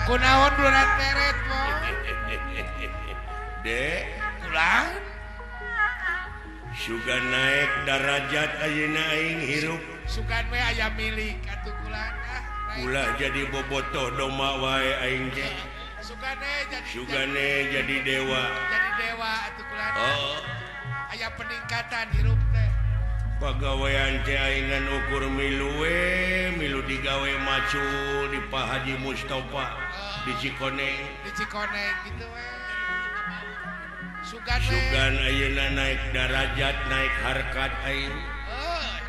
Kunaon bulan teret po? Dek, Ulah? suga naik darajat ayeuna aing hirup. Sugan we aya milik atuh kulan ah. Ulah jadi bobotoh doma wae aing teh. Sugane jadi dewa. Jadi dewa atuh kulan. Oh, Aya peningkatan hirup teh. pagawean teh aingan ukur milu we, milu digawe macul di Pak Haji Mustofa di Cikoneng. Di Cikoneng gitu we. Sugan we. Sugan ayeuna naik darajat, naik harkat aing.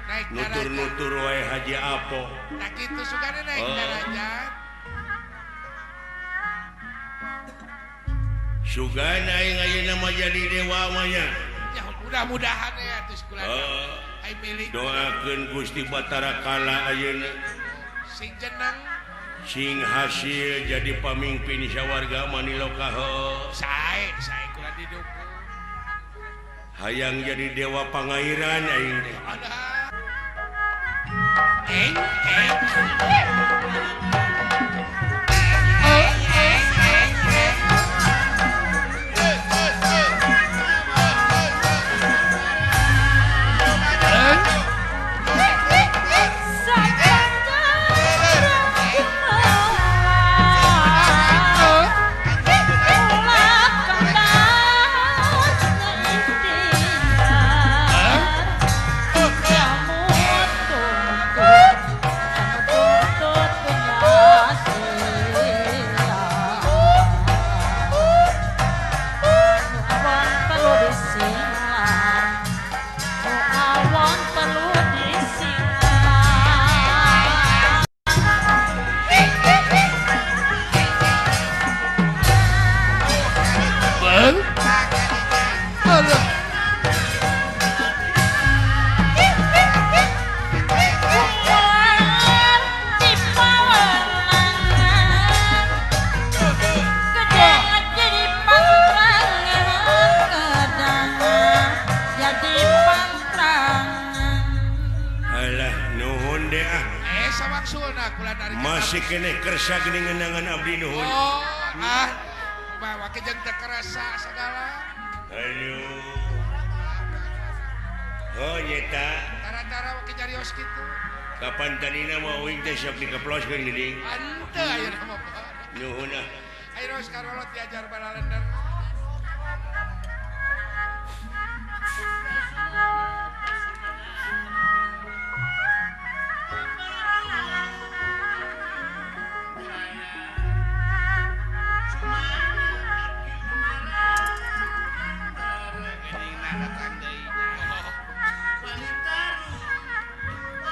Naik darajat. Nutur-nutur wae Haji Apo. Nah gitu sugane naik darajat. Sugan aing ayeuna mah jadi dewa mah nya. Ya mudah-mudahan ya atuh kulan. Ai milik. Doakeun Gusti Batara Kala ayeuna Sing jeneng sing hasil jadi pamimpin sawarga Maniloka heuh. sae kulan didukung. Hayang jadi dewa pangairan aing teh. Ada. Masih kene kersa gini ngenangan abdi nuhun. Bawa kejeng teu kerasa segala. Aduh. Oh nyeta. Tara-tara wake carios kitu. Kapan tadina mau uing teh sok dikeploskeun geuning. Henteu ayeuna mah. Nuhun ah. Ayeuna geus karolot diajar balalender.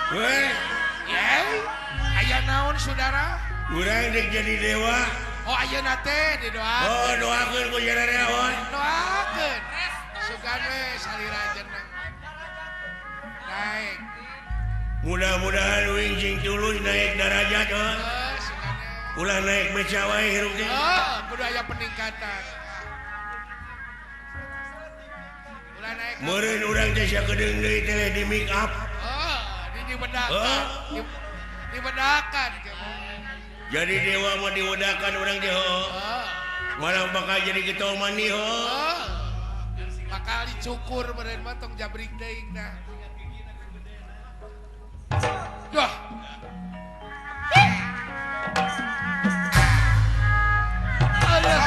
Weh, Aya naon saudara? urang dek jadi dewa. Oh ayeuna teh didoakeun. Oh, doakeun ku jana naon. Doakeun. Sugan we salira jeneng. Naik. Mudah-mudahan uing cing tulus naik darajat oh. Sugane. Ulah naik beca wae hirup teh. Kudu aya peningkatan. Ulah naik. Meureun urang teh sakedeung deui teh di make up. Dibedakan. Dibedakan. Jadi dewa mah diwedakan urang teh heuh. Malah bakal jadi ketua mani heuh. Bakal dicukur beureun mah tong jabrik deing dah. Dah. Alah.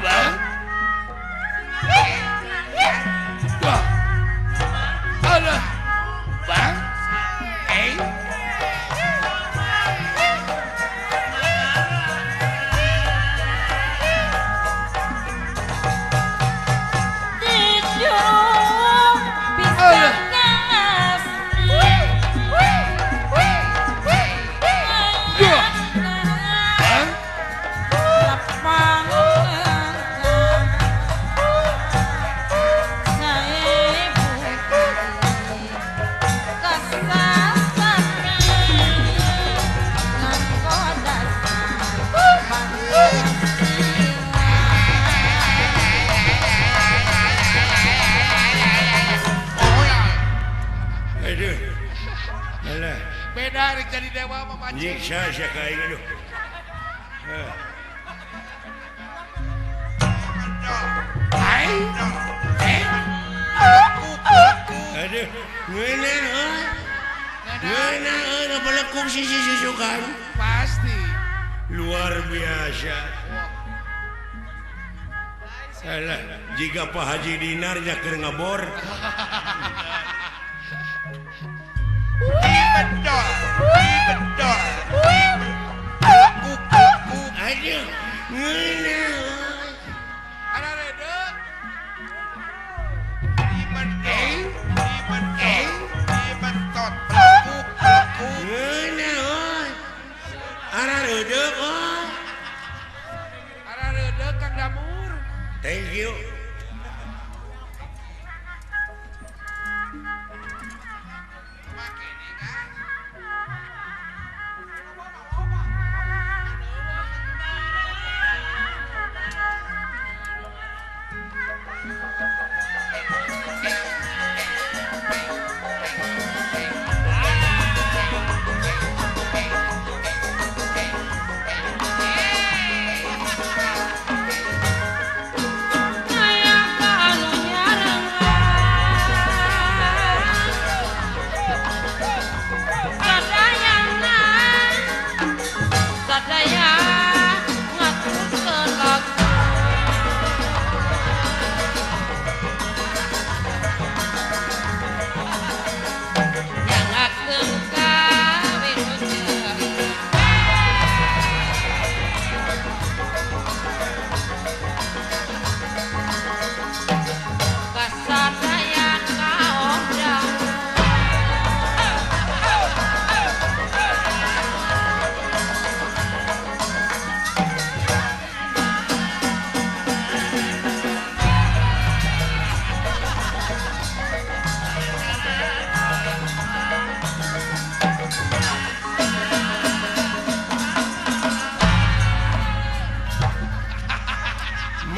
Bang. Dah. Alah. Bang. Alah. Beda rek jadi dewa mah macam. Nyiksa sia ka aing aduh. Hai. Aduh, ngena belekung sisi susukan. Pasti. Luar biasa. Salah, jika Pak Haji Dinar nyaker ngabor. Aduh, ngena. Ada redek. Ngena, oi. Ara redek, oi. Ada redek Kang Damur. Thank you.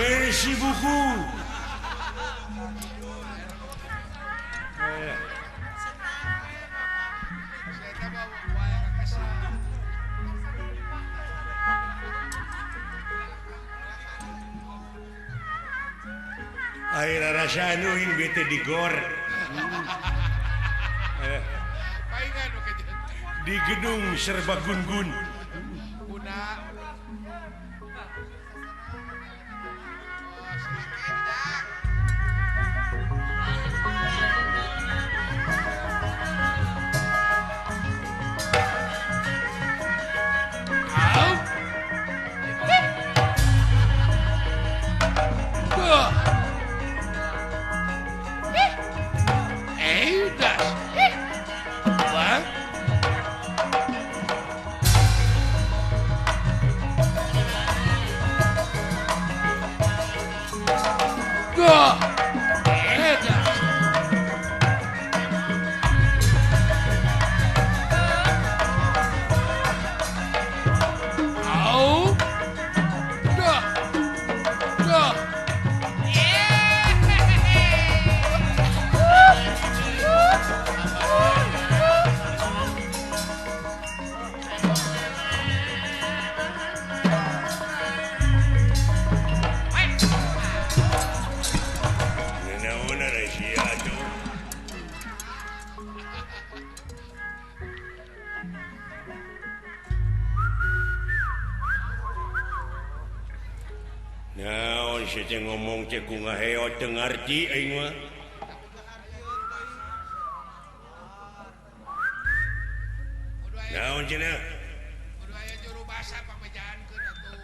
Mercy buku. Saya bawa wayang kesal. Air rasa anuin bete digor. Paingan oke Di gedung Serbagunggun. Kuna. Ngenaon rahasia tuh. Naon sih teh ngomong cek ku ngaheot teu ngarti aing mah. Naon cenah? Kudu aya juru bahasa pambejaankeun atuh.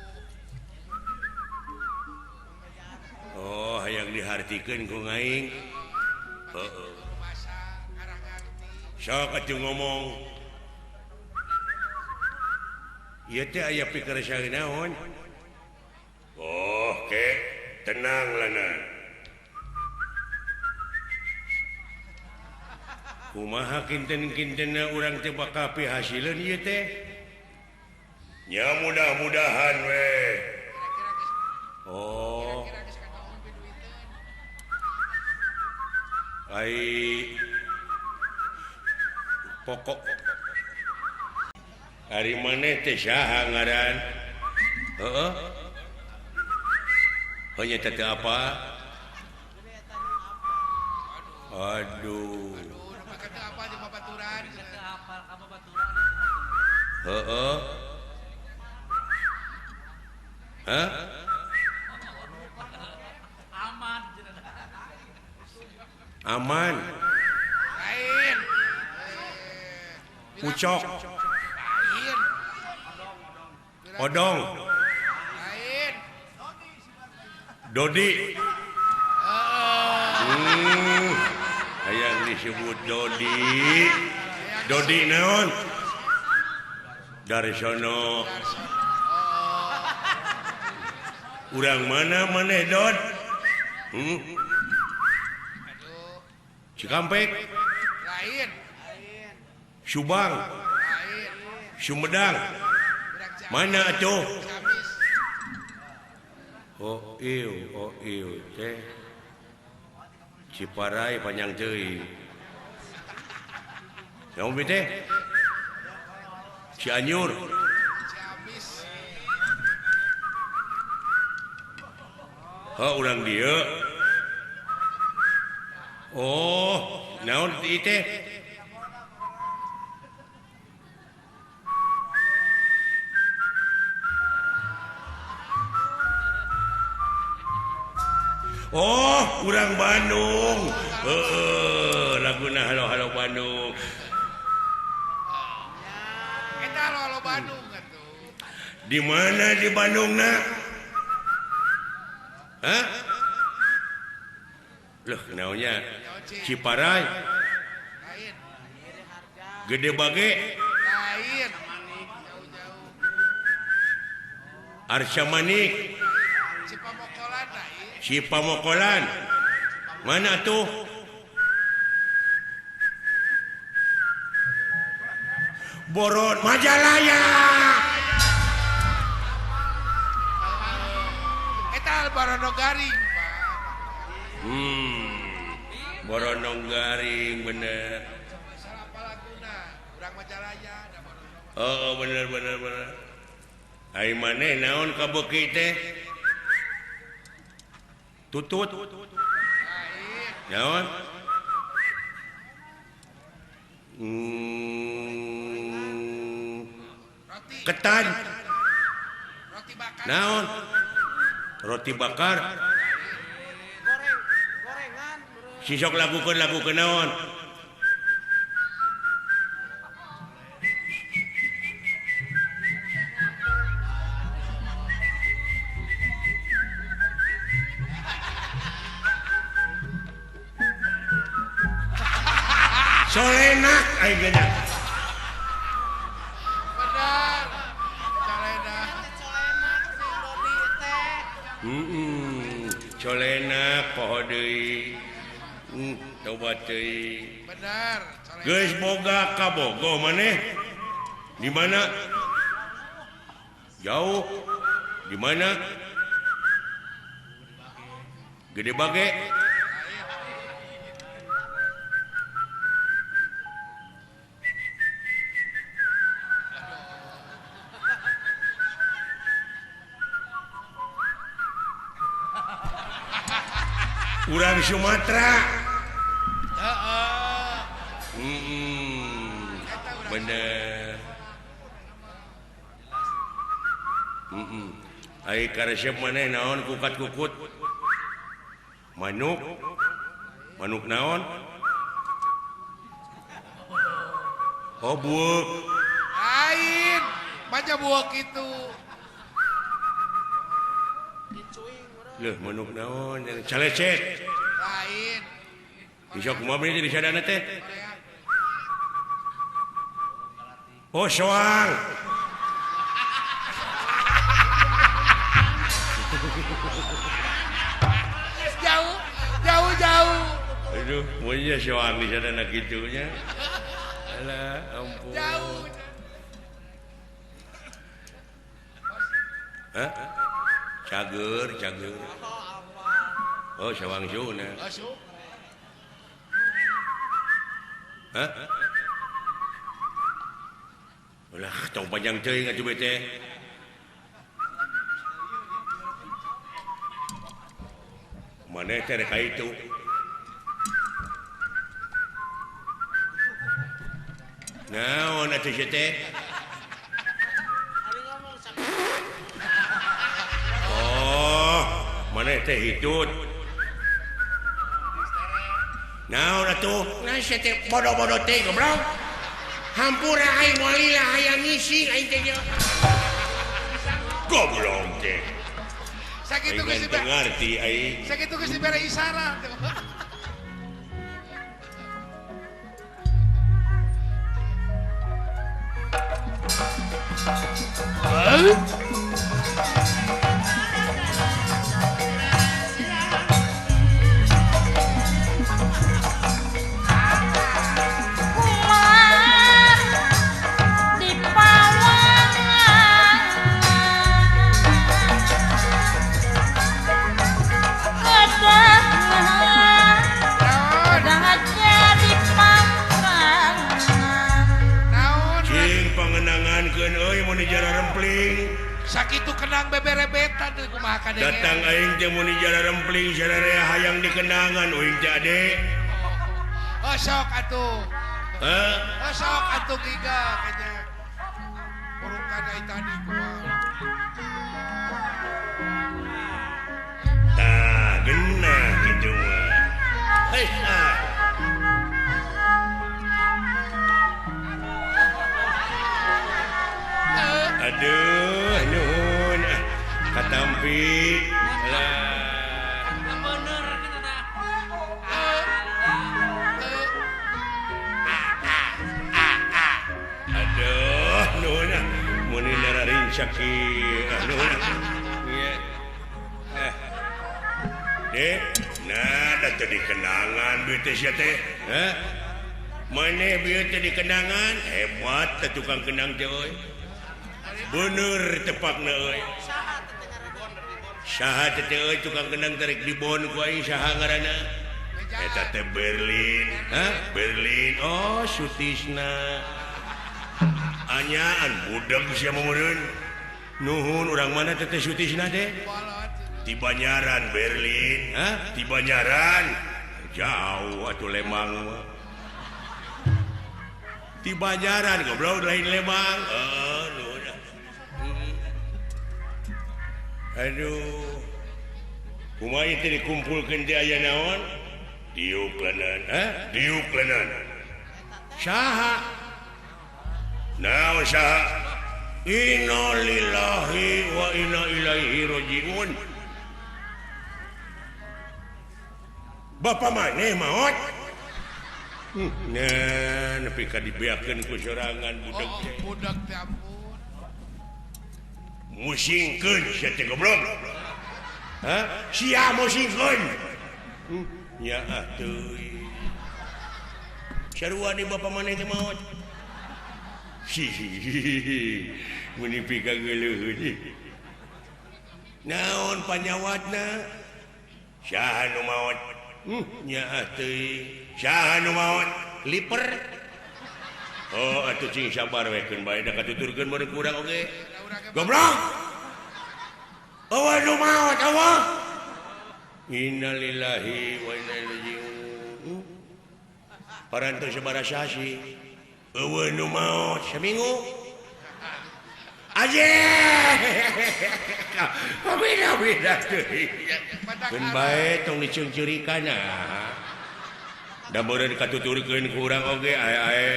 Oh, hayang dihartikeun ku ngaing. Heeh. Juru bahasa ngarah ngarti. Sok atuh ngomong. Ieu teh aya pikeun saha naon? Oh, ke tenang lana. Kumaha kinten-kintenna urang teh bakal pihasileun ieu teh? Ya mudah-mudahan we. Kira-kira geus Oh, kira geus kataon piduiteun. ai pokok hari maneh teh saha ngaran? Heeh. Hanya tete apa? Aduh. Nama kata apa di babaturan? Heeh. Hah? Aman. Lain. Pucok. Lain. Odong. Lain. Dodi. Yang disebut Dodi. Dodi naon? Dari sono. Urang mana Dod? Cikampek. Lain. Subang. Lain. Sumedang. Budak Mana tuh? Ciamis. Oh ieu teh. Ciparai panjang teuing. Naon teh? Cianjur. Ciamis. Urang dieu. Oh, naon ieu teh? Oh, urang Bandung. Laguna halo Bandung. Eta lo Bandung atuh. Di mana di Bandungna? Hah? Loh, naonnya? Ciparai. Lain. Gede Bage. Lain. Jauh-jauh. Arca Manik. Cipamokolan lain. Cipamokolan. Mana tuh? Boron Majalaya. Eta Barono Garing, Pak. Boronong Garing bener. Salah palaguna. Urang Majalaya da Barono. Oh, bener. Ai maneh naon ka beuki teh? Tutut. Lain. Naon? Roti. Ketan. Roti bakar. Naon? Roti bakar. Gorengan. Sisok lagukeun naon? Solenak aing geunya. Benar. Calena. Colenak poho deui. Tobat deui. Benar. Calena. Geus boga ka Bogo maneh. Di mana? Jauh. Di mana? Gede Bage. Urang Sumatera. Heeh. Bener. Ai karesep maneh naon kukat-kukut? Manuk. Manuk naon? Oh, buuk. Lain. Baca buah gitu. Leuh, manuk naon? Calecet. Lain. Bisa kumaha beli di sadana teh? Oh, soang. Jauh. Aduh, monya soang di sadana kitunya. Alah, ampun. Jauh. Hah? Cager. Oh, soang Suna. Masuk. Hah? Ulah, tong panjang teuing atuh teh. mana itu naon atuh teh oh mana teh hitut naon atuh nah teh bodoh-bodoh teh goblok hampura aing walila hayang ngisi aing teh goblok teh sakitu geus ngerti aing sakitu geus dibere isyarat sakitu kenang beberebetan teh kumaha ka datang aing teh mun jara rempling sararea hayang dikenangan uing teh ade oh sok atuh oh sok atuh giga kanya urukan ai tadi kumaha tah geunah kitu mah hei aduh nuhun katampi lah bener gitu dah aduh nuhun mun nararing saki nuhun iya dek nah da teh kenangan bieu teh sia teh maneh bieu teh dikenangan hebat teh tukang kenang teh euy bener tepakna euy saha teh euy tukang kenang tarik di bon ku aing saha ngaranna eta teh Berlin Berlin oh Sutisna anyaan budak sia meureun nuhun urang mana teh Sutisna teh di Banyaran Berlin di Banyaran jauh atuh Lemang mah di Banyaran goblok lain Lemang aduh kumaha teh dikumpulkeun teh aya naon diuklanan diuklanan saha naon saha inna lillahi wa inna ilaihi rajiun bapa maneh maot nah nepi ka dibeakeun ku sorangan budak teh budak teh ampun musingkeun sia teh goblok sia musingkeun nya atuh sarua di bapa maneh teh maot hihihi mun nepi ka geuleuh naon panyawatna saha nu maot nya atuh saha nu maot liper oh atuh cing sabar we keun bae da katuturkeun meureun kurang oge goblok awa nu maot awa innalillahi wa inna ilaihi rajiun parantos sabaraha sasi awa nu maot saminggu aje beda-beda teuing keun bae tong diceungceurikana da meureun katuturkeun ku urang oge ae-ae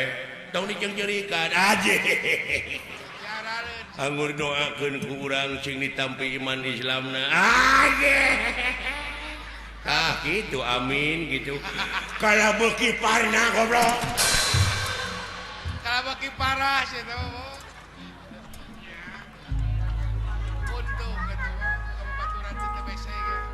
tong diceungceurikan aje anggur doakeun ku urang cing ditampi iman Islamna aje gitu amin gitu kalau beuki parna goblok kalau beuki parah sih tuh untung gitu kalau baturan kita bese gitu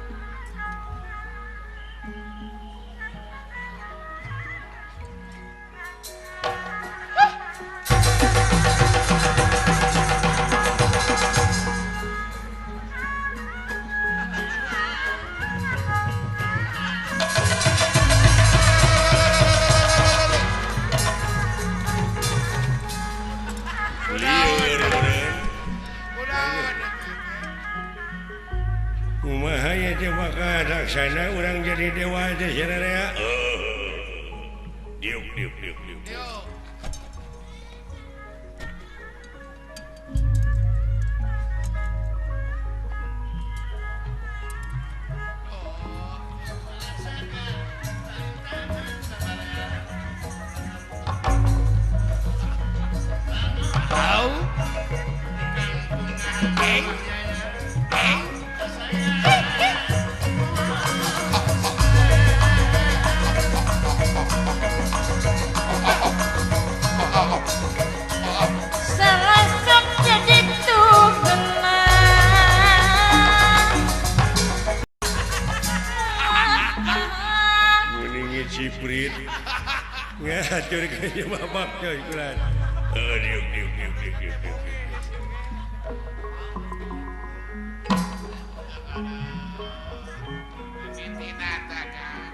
daksana urang jadi dewa aja ya. Diuk. Yuk. Tahu? Selasap jadi tugelan Meningi ciprit. Ngatur kayaknya babak coy kuran. Diuk. Tinata kan.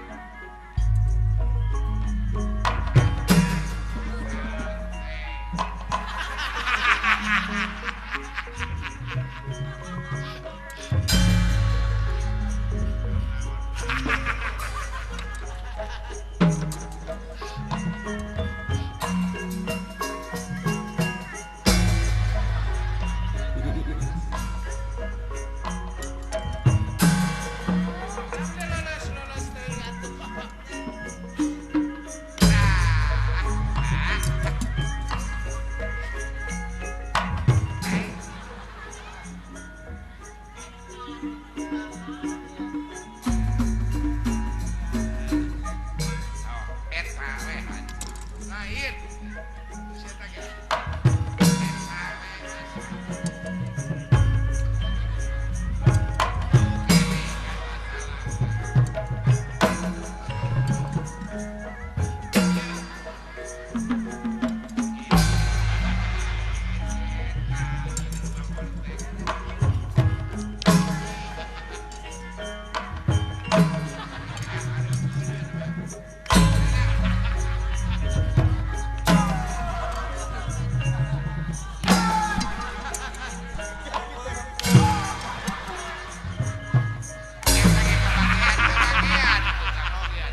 Lolos teuing atuh. Eta we. Lain. Siapa ge? Eta we.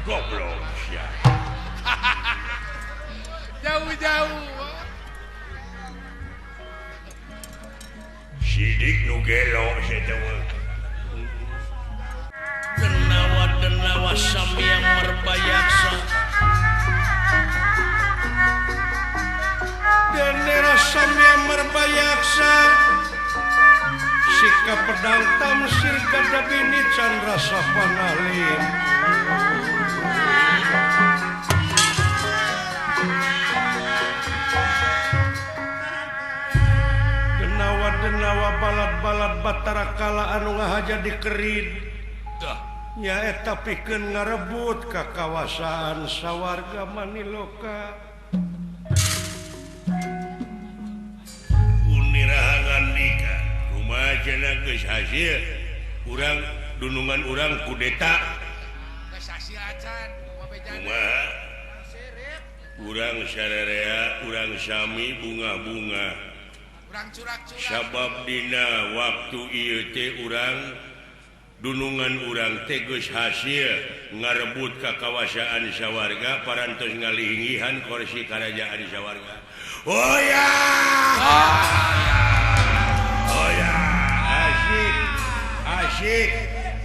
Goblok ya. Jauh-jauh. Sidik nu gelo saya Denawa sambiang merbayaksa Dendera sambiang merbayaksa sikap pedang tamsir gada bini Chandra Sapanalin denawa balad-balad Batara Kala anu ngahaja dikerid nyaeta pikeun ngarebut kakawasaan sawarga Maniloka unirahangan nika rumahna geus hasil urang dunungan urang kudeta Geus hasil acan. kumaha urang sararea urang sami bunga-bunga Urang curak-curak. sabab dina waktu ieu teh urang dunungan urang teh geus hasil ngarebut kakawasaan sawarga parantos ngalihingihan kursi karajaan sawarga. Oh ya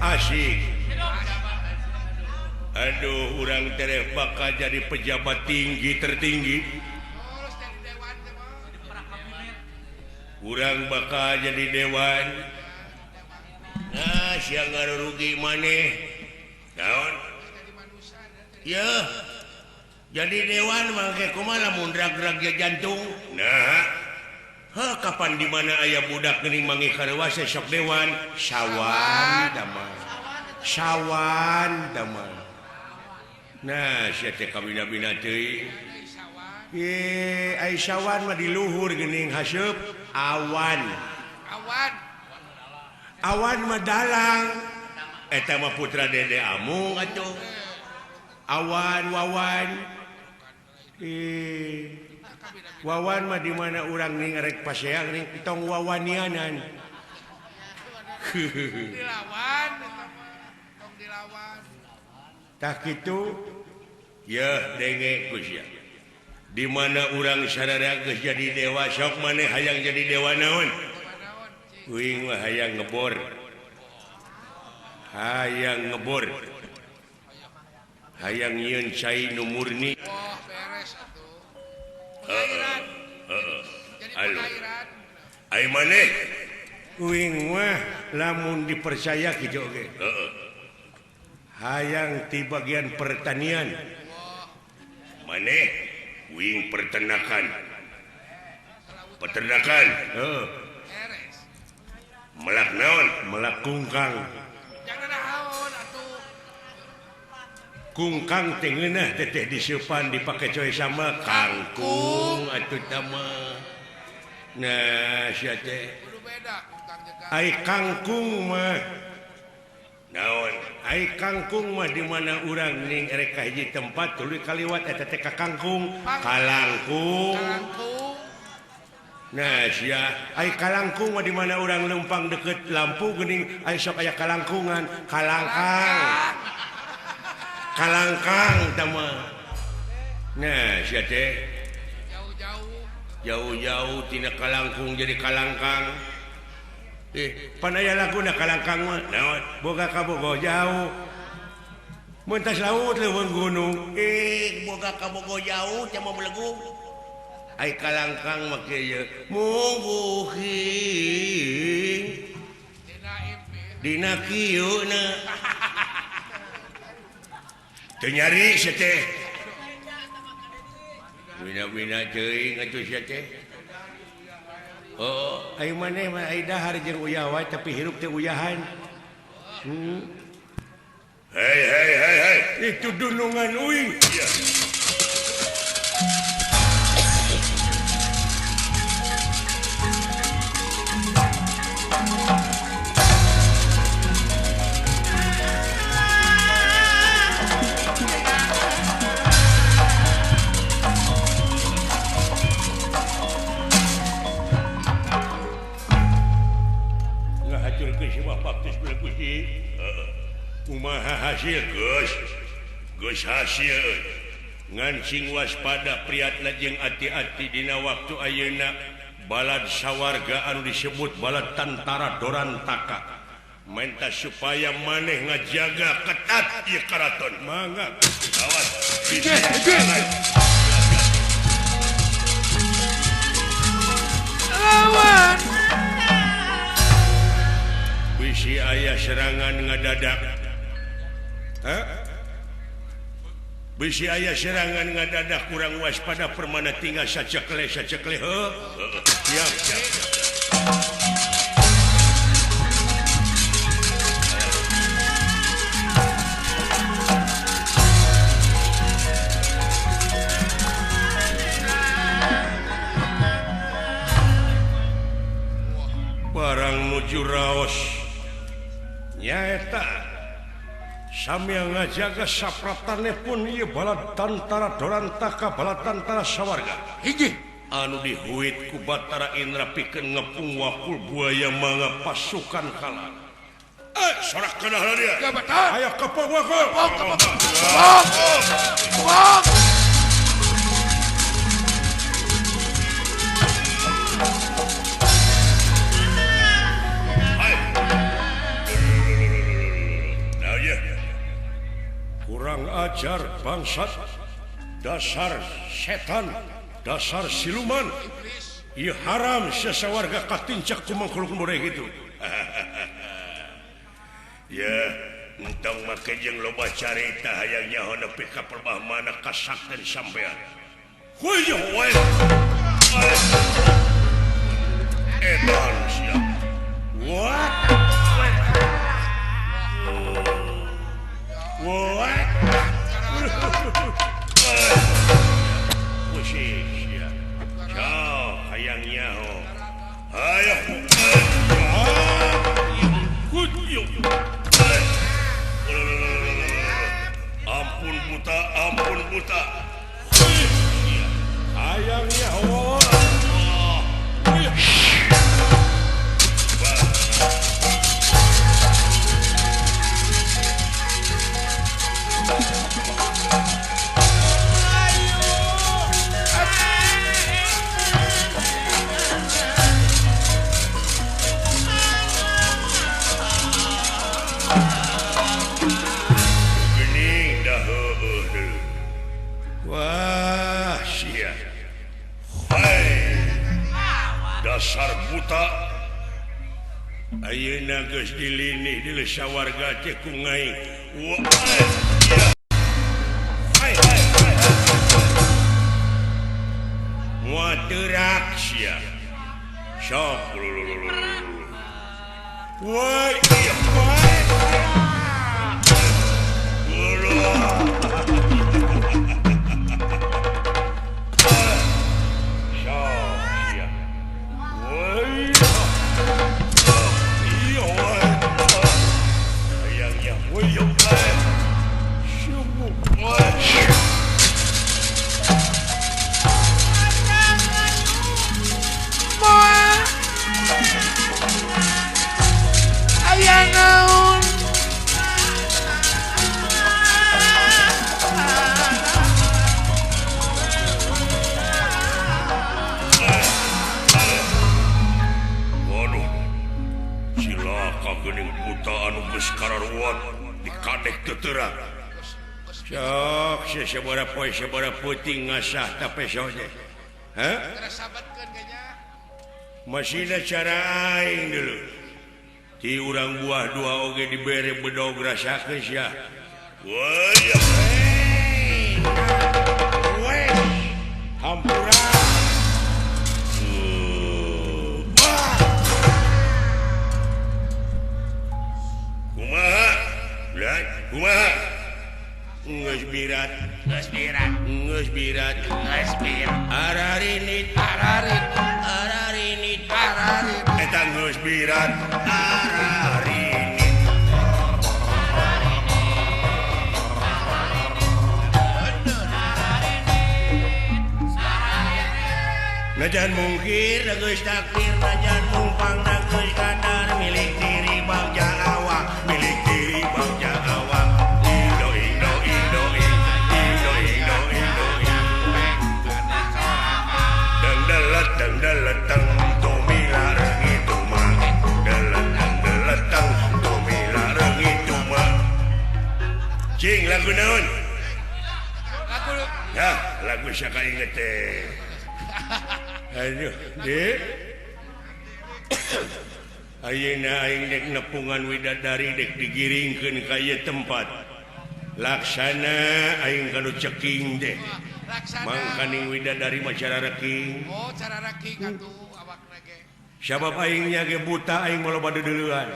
asik aduh urang tereh bakal jadi pejabat tinggi tertinggi Lulus dari dewan teh mah. urang bakal jadi dewan. Nah, siang ngarugi maneh. Naon? Jadi manusia dan jadi Ya. Jadi dewan mangke kumaha lamun drag-drag jantung. Nah. Kapan di mana aya budak geuning mangi karewasa sok dewan? Sawan damel. Nah, sia teh kabina-bina teuing. sawan. Ai sawan mah di luhur geuning haseup awan. Awan mah dalang. Eta mah putra Dede Amung atuh. Awan Wawan. Wawan mah di mana urang ning arek paseang ning tong wawanianan. Dilawan eta mah. pahlawan. tak itu ya denge Gus ya di mana orang sadara geus jadi dewa sok maneh hayang jadi dewa naon Naon, cing? uing mah hayang ngebor hayang nyieun cai nu murni Wah, beres atuh. Pengairan. Jadi Halo. pengairan. ai maneh uing mah lamun dipercaya kitu oge hayang ti bagian pertanian maneh uing peternakan Beres. melak naon melak kungkang Jangan naon atuh. kungkang teh ngeunah teteh disupan dipake coy sama kangkung atuh tama nah sia teh Kudu beda kungkang jeung ai kangkung mah naon ai kangkung mah di mana urang ning erek ka hiji tempat tuluy kaliwat eta teh ka kangkung kalangkung kangkung. nah sia ai kalangkung mah di mana urang lempang deket lampu geuning ai sok aya kalangkungan kalangkang tama nah sia teh jauh-jauh tina kalangkung jadi kalangkang pan aya laguna kalangkang mah naon boga ka bogo jauh mun tas laut leuweung gunung boga ka bogo jauh teh mah belegu ai kalangkang mah kieu ye mungguhing dina kieuna teu nyari sia teh wina-wina teuing atuh sia teh oh ai maneh mah ai dahar jeung uyah wae tapi hirup teh uyahan hei itu dunungan uing iya kumaha hasil Gus hasil ngancing waspada priatna jeung ati-ati dina waktu ayeuna balad sawarga anu disebut balad tantara Dorantaka minta supaya maneh ngajaga ketat ieu karaton mangga awas Lawan. bisi aya serangan ngadadak bisi aya serangan ngadadak kurang waspada permana tinggal sacekle siap barang nuju raos nyaeta sami ngajaga sapratannya pun ieu balad tantara Dorantaka balad tantara sawarga hiji anu dihuit ku Batara Indra pikeun ngepung wakul buaya mangga pasukan kalah sorak kenah dia Jabatan. aya kepong wakul kurang ajar bangsat dasar setan dasar siluman ieu haram sasawarga katincak ku mangkuluk mureh gitu ya entong make jeung loba carita hayang nyaho nepi ka perbahmana kasakten sampean huyuh wae edan sia what what Pusing ciao hayang nyaho hayang ampun buta hayang nyaho Ayeuna geus dilini di sawarga teh kungai. Muaterak sia. Sok. Woi, iya bae. Sabara puting ngasah tapi soalnya, masih ada cara aing dulu. Ti urang buah dua oge dibere bedog rasakeun sia. Woi, hampura. Kumaha? Lihat, kumaha? Geus birat. Ararinit. Eta geus birat. Ararinit. Najan mungkir, geus takdir, najan mumpang, geus kadar, milik diri bagja awak, milik diri bagja awak. Deletang tumilar gitu mah, deletang tumilar gitu mah. Cing lagu naon? Ya lagu siapa inget teh? Aduh, dek. Ayeuna aing dek nepungan widadari dek digiringkeun ka ieu tempat. Laksana aing kanu ceking deh. Mangkaning widadari macara reking. Oh, cara reking atuh awakna ge. Sabab aing nya ge buta aing maloba dedeleuan.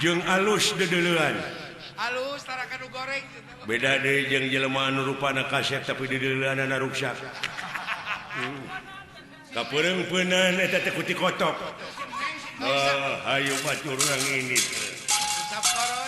Jeung alus dedeleuan. Alus tara kanu goreng. Beda deui jeung jelema anu rupana kaset tapi dedeleuanna ruksak. Kapeureumpeunan eta teh kuti kotok. Hayu batur urang ini. Sapkoron.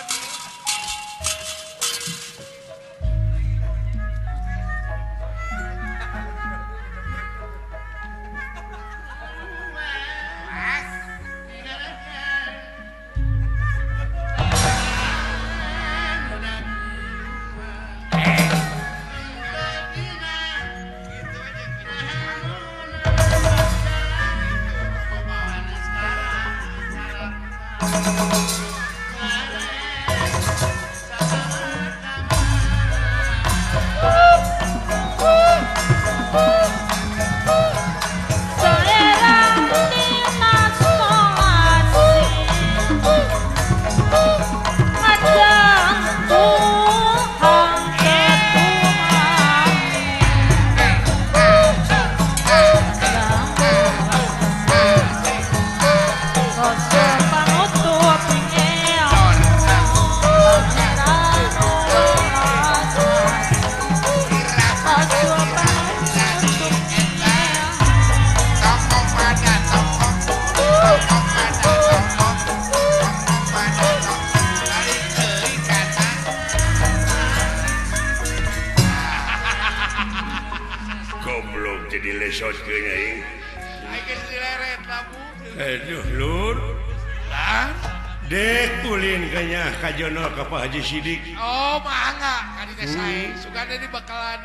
Dek ulin kayaknya kajono ka Pak Haji Sidik. Oh, mangga ka dieu sae. Sugana di bakalan.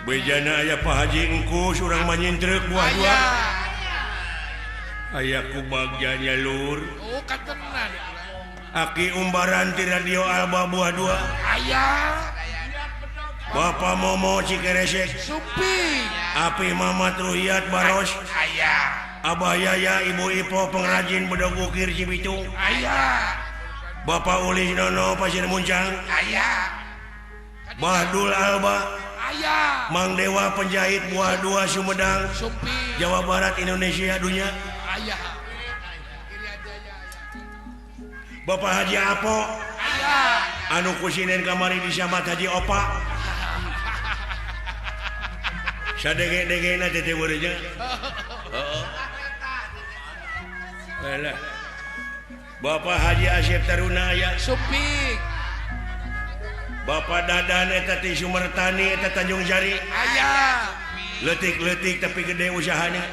Bejana aya Pak Haji engku surang manyintreuk buah-buah. Aya ku bagjanya lur. Oh, katenan. Aki umbaran ti radio Alba buah dua. Aya. Bapak Momo Cikeresek. Supi. Api Mamat Ruhiyat Baros. Aya. Abah Yaya Ibu Ipo pengrajin bedog ukir Cibitung. Ayah. Bapak Uli Nono Pasir Muncang. Ayah. Bahdul Alba. Ayah. Mang Dewa penjahit buah 2 Sumedang. Supi. Jawa Barat Indonesia dunia. Ayah. Bapak Haji Apo. Ayah. Anu kusinen kamari disambat Haji Opa. Sadege-dege na tete beureunya. Alah. Bapak Haji Asyif Taruna aya. Supi. Bapak Dadan eta ti Sumertani eta Tanjung Sari. Ayah. Letik-letik tapi gede usahanya.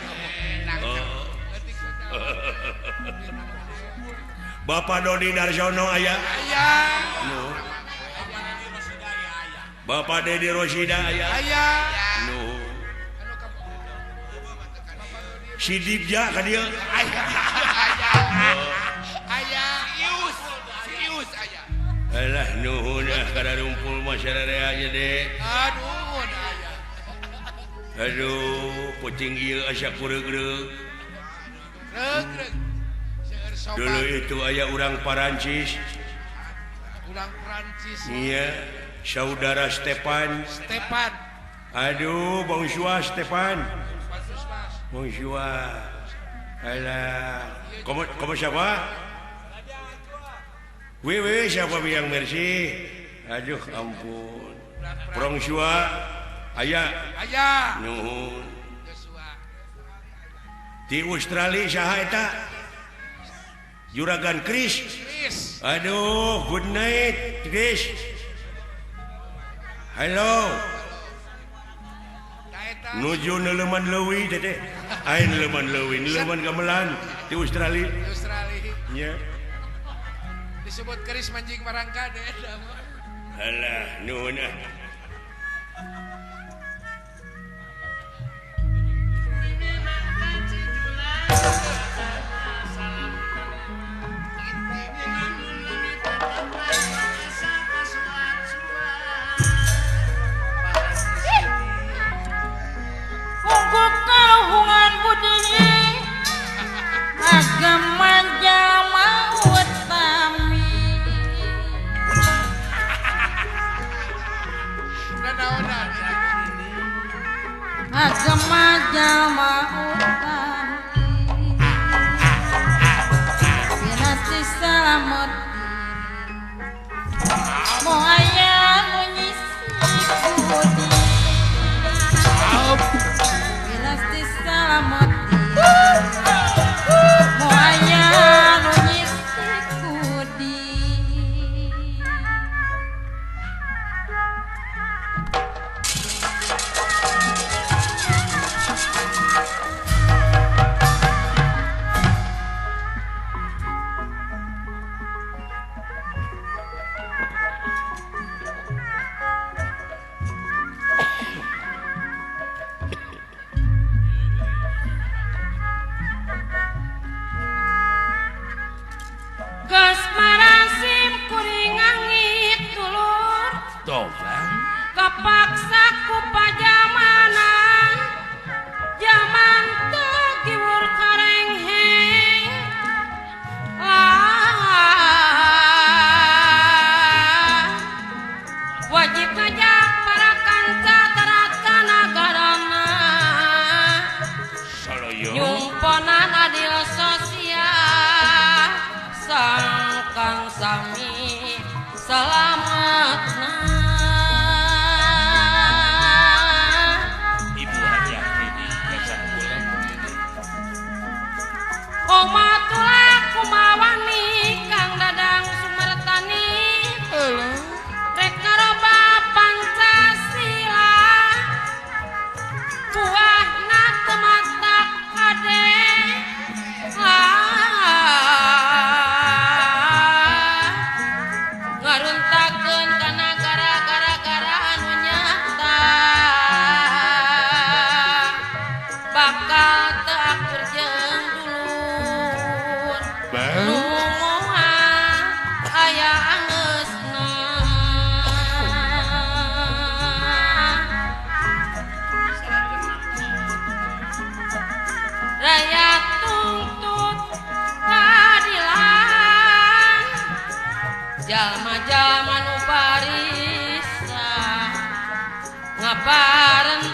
Bapak Dodi Darsono aya. Ayah. Bapak Dedi Rosida aya. Ayah. Si Dibja ka dieu. Ayah. Ayah. Sius ayah. Alah nuhun kada rumpul masyarakat aja deh. Aduh, ayah. Aduh, pucing ieu asa kureug-reug. Reug. Seueur Dulu sobat. itu aya urang Parancis. Urang Prancis. Iya, saudara Stepan. Stepan. Aduh, bonsoir Stepan. Puskesmas. Bonsoir. Alah, kamu siapa? Wewe siapa biang merci? Aduh, ampun. Bonsoir. Aya. Ayah. Nuhun. Joshua. Di Australia saha eta? Juragan Chris. Chris. Aduh, good night, Chris. Halo. Taeta. Nuju neleman leuwih teh. Ain neleman leuwih, neleman gamelan di Australia. Australia. Nya. Disebut keris manjing marangka deh. Alah, nuhun ah. Membuka hubungan budi agama jama utami Nanaonan. agama jama utami binasti selamat mau ayah menyisi budi binasti selamat mau ayah menyisi budi Gas marasim kuring angit dulur Tobang. kapaksa ku pajamanan zaman teu giwur karengheng wajib ngajak para kanca tarata nagarana Saloyo. nyumponan adil sosial sangkang sami selamatna jalma-jalma nu barisa ngaparentosan